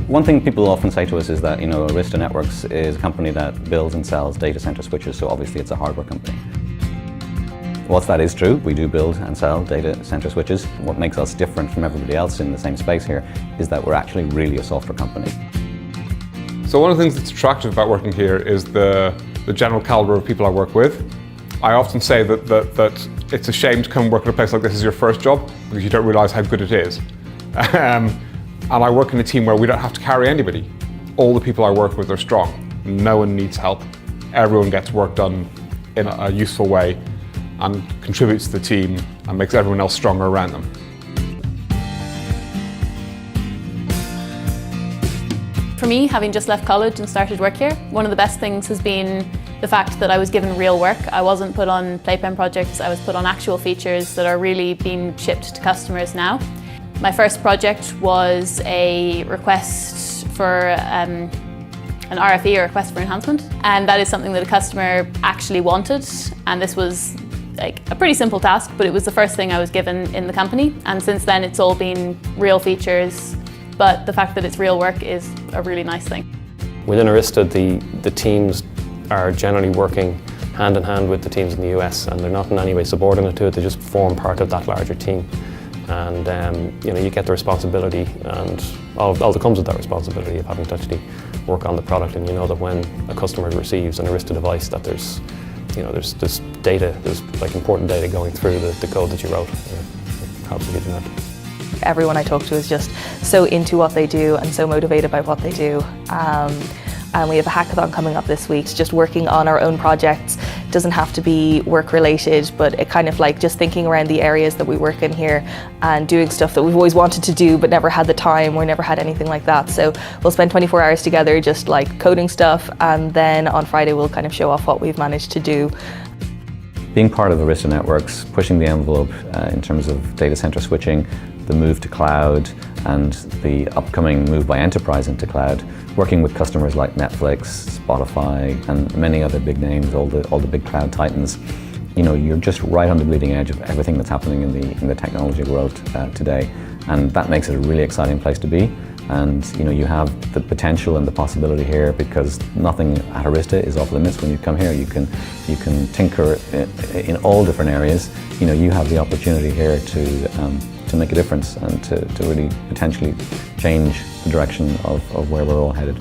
One thing people often say to us is that, Arista Networks is a company that builds and sells data center switches, so obviously it's a hardware company. Whilst that is true, we do build and sell data center switches. What makes us different from everybody else in the same space here is that we're actually really a software company. So one of the things that's attractive about working here is the general caliber of people I work with. I often say that it's a shame to come and work at a place like this as your first job because you don't realise how good it is. And I work in a team where we don't have to carry anybody. All the people I work with are strong. No one needs help. Everyone gets work done in a useful way and contributes to the team and makes everyone else stronger around them. For me, having just left college and started work here, one of the best things has been the fact that I was given real work. I wasn't put on playpen projects, I was put on actual features that are really being shipped to customers now. My first project was a request for an RFE, or request for enhancement, and that is something that a customer actually wanted, and this was like a pretty simple task, but it was the first thing I was given in the company, and since then it's all been real features, but the fact that it's real work is a really nice thing. Within Arista, the teams are generally working hand in hand with the teams in the US, and they're not in any way subordinate to it, they just form part of that larger team. And you get the responsibility and all that comes with that responsibility of having to actually work on the product, and you know that when a customer receives an Arista device that there's data, there's like important data going through the code that you wrote. It helps with that. Everyone I talk to is just so into what they do and so motivated by what they do. And we have a hackathon coming up this week, just working on our own projects. It doesn't have to be work related, but it kind of like just thinking around the areas that we work in here and doing stuff that we've always wanted to do but never had the time or never had anything like that. So we'll spend 24 hours together just like coding stuff, and then on Friday we'll kind of show off what we've managed to do. Being part of Arista Networks, pushing the envelope in terms of data center switching, the move to cloud, and the upcoming move by enterprise into cloud, working with customers like Netflix, Spotify, and many other big names, all the big cloud titans. You're just right on the bleeding edge of everything that's happening in the technology world today, and that makes it a really exciting place to be. And you have the potential and the possibility here, because nothing at Arista is off limits. When you come here, you can tinker in all different areas. You have the opportunity here to make a difference and to really potentially change the direction of where we're all headed.